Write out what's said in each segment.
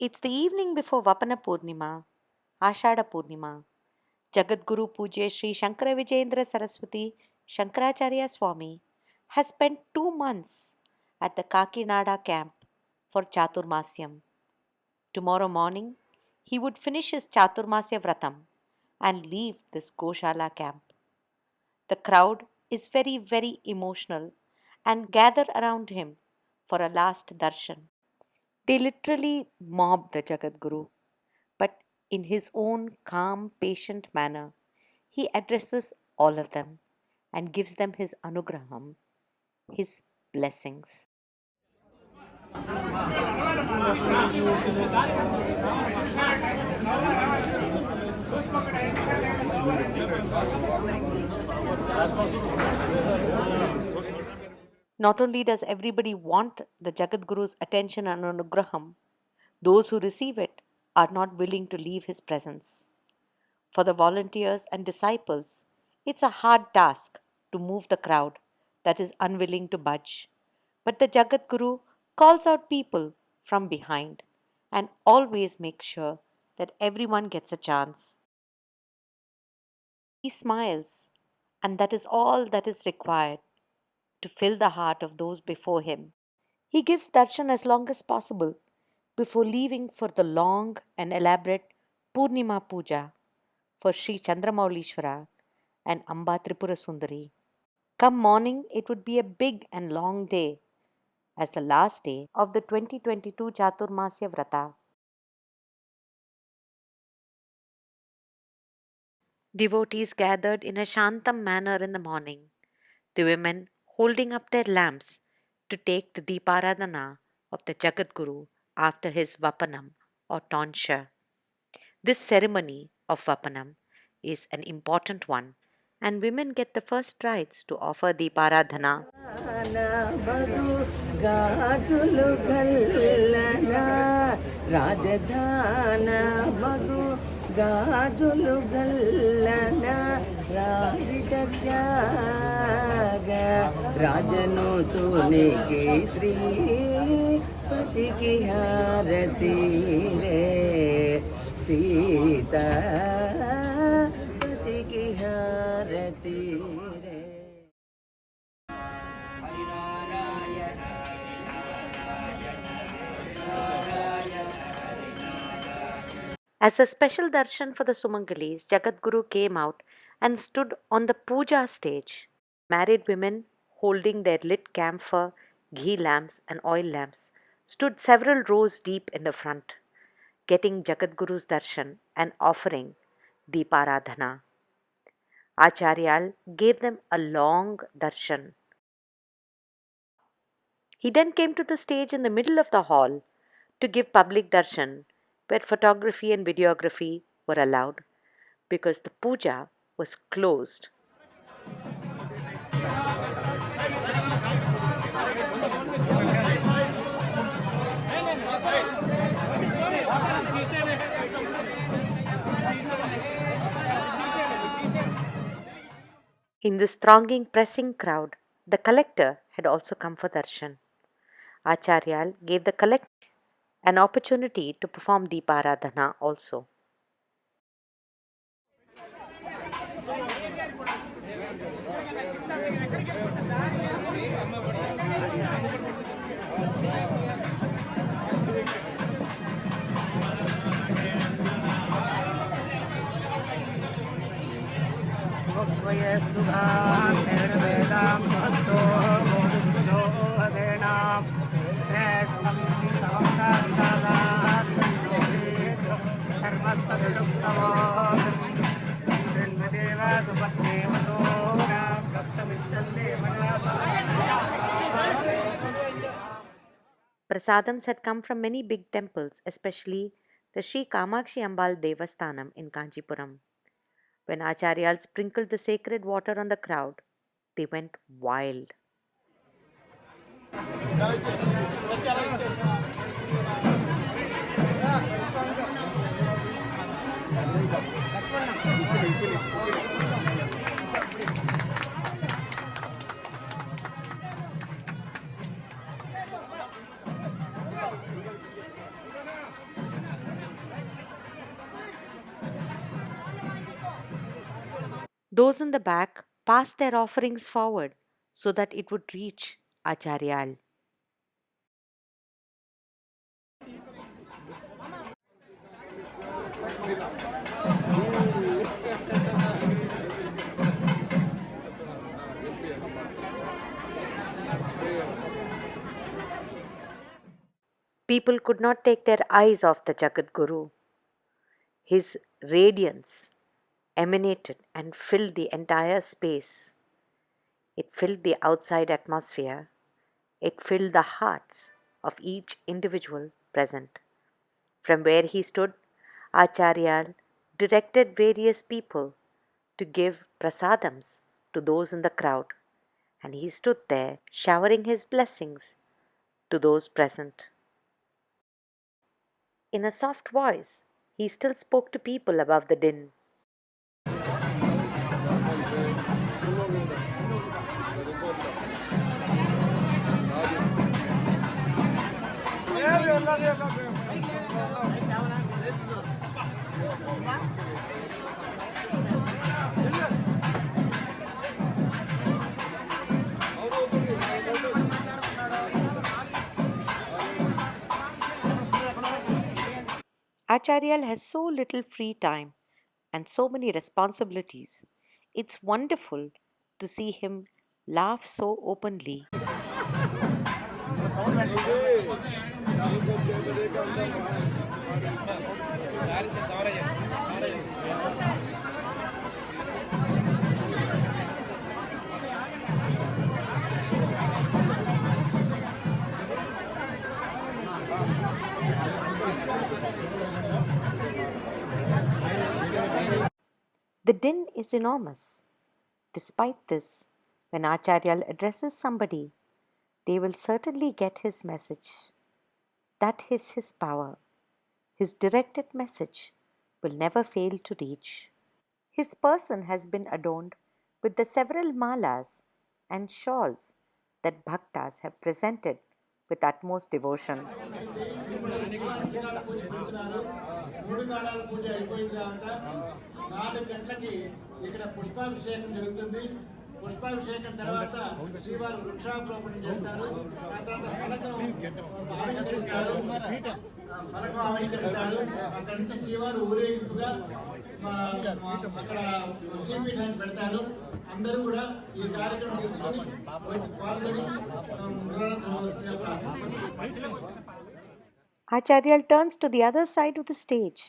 It's the evening before Vapana Poornima, Ashada Poornima. Jagadguru Pujya Sri Shankara Vijayendra Saraswati Shankaracharya Swami has spent 2 months at the Kakinada camp for Chaturmasyam. Tomorrow morning, he would finish his Chāturmasya Vratam and leave this Goshala camp. The crowd is very emotional and gather around him for a last darshan. They literally mob the Jagadguru, but in his own calm, patient manner, he addresses all of them and gives them his anugraham, his blessings. Not only does everybody want the Jagadguru's attention and anugraham, those who receive it are not willing to leave his presence. For the volunteers and disciples, it's a hard task to move the crowd that is unwilling to budge. But the Jagadguru calls out people from behind and always makes sure that everyone gets a chance. He smiles, and that is all that is required to fill the heart of those before him. He gives darshan as long as possible before leaving for the long and elaborate Poornima Puja for Sri Chandramaulishwara and Amba Tripura Sundari. Come morning, it would be a big and long day as the last day of the 2022 Chaturmasya Vrata. Devotees gathered in a shantam manner in the morning, the women holding up their lamps to take the Deeparadhana of the Jagadguru after his Vapanam or tonsure. This ceremony of Vapanam is an important one, and women get the first rights to offer Deeparadhana. राजनो तूने केसरी पति की हारती रे सीता पति की हारती रे. As a special darshan for the Sumangalis, Jagadguru came out and stood on the puja stage. Married women holding their lit camphor, ghee lamps, and oil lamps stood several rows deep in the front, getting Jagadguru's darshan and offering Deeparadhana. Acharyal gave them a long darshan. He then came to the stage in the middle of the hall to give public darshan, where photography and videography were allowed because the puja was closed. In this thronging, pressing crowd, the collector had also come for darshan. Acharyal gave the collector an opportunity to perform Deeparadhana also. Prasadams had come from many big temples, especially the Sri Kamakshi Ambal Devasthanam in Kanchipuram. When Acharyal sprinkled the sacred water on the crowd, they went wild. Those in the back passed their offerings forward so that it would reach Acharyal. People could not take their eyes off the Jagat Guru. His radiance emanated and filled the entire space. It filled the outside atmosphere. It filled the hearts of each individual present. From where he stood, Acharya directed various people to give prasadams to those in the crowd, and he stood there showering his blessings to those present. In a soft voice, he still spoke to people above the din. Acharyal has so little free time and so many responsibilities. It's wonderful to see him laugh so openly. The din is enormous. Despite this, when Acharyal addresses somebody, they will certainly get his message. That is his power. His directed message will never fail to reach. His person has been adorned with the several malas and shawls that bhaktas have presented with utmost devotion. ఇప్పుడు శ్రీవారి త్రికాల పూజ పెడుతున్నారు. మూడు కాలాల పూజ అయిపోయిన తర్వాత 4 గంటలకి ఇక్కడ పుష్పాభిషేకం జరుగుతుంది. పుష్పాభిషేకం తర్వాత శ్రీవారు వృక్షారోపణ చేస్తారు. ఆ తర్వాత ఫలకం ఆవిష్కరిస్తారు. అక్కడ నుంచి శ్రీవారు ఊరేగింపుగా అక్కడ శ్రీపీఠాన్ని పెడతారు. అందరూ కూడా ఈ కార్యక్రమం తెలుసుకొని వచ్చి పాల్గొని ప్రార్థిస్తారు. Acharyal turns to the other side of the stage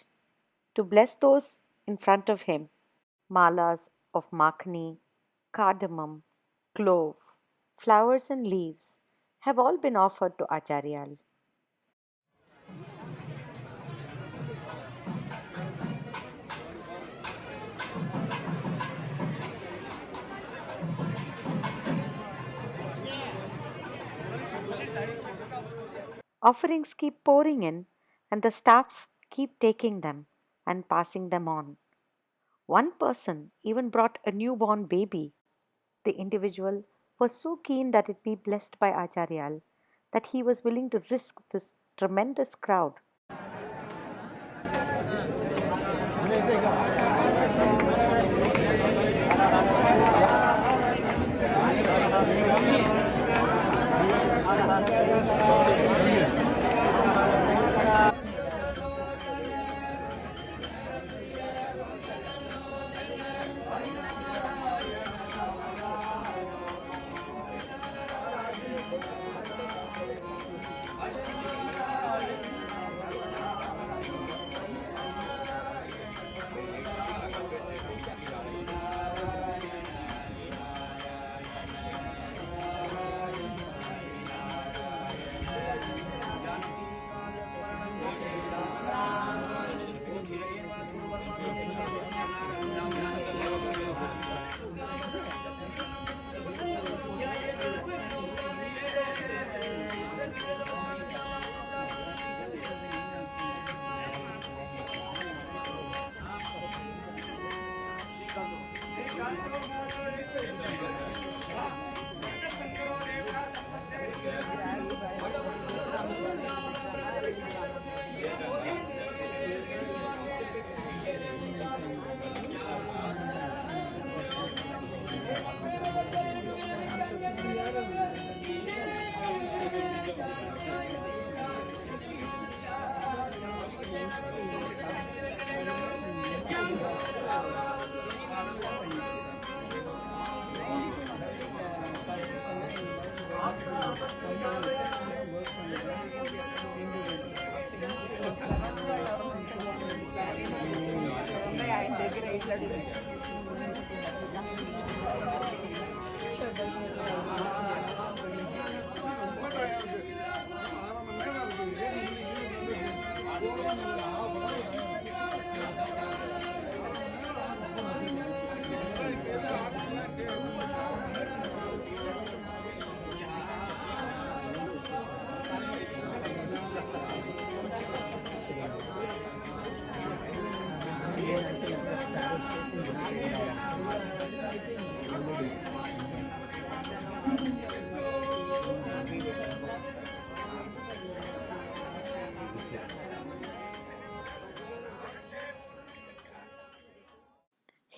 to bless those in front of him. Malas of makhani, cardamom, clove, flowers and leaves have all been offered to Acharyal. Offerings keep pouring in, and the staff keep taking them and passing them on. One person even brought a newborn baby. The individual was so keen that it be blessed by Acharyal that he was willing to risk this tremendous crowd.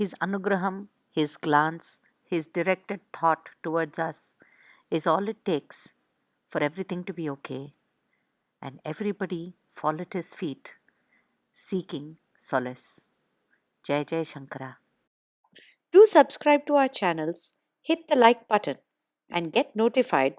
His anugraham, his glance, his directed thought towards us is all it takes for everything to be okay, and everybody fall at his feet, seeking solace. Jai Jai Shankara. Do subscribe to our channels, hit the like button, and get notified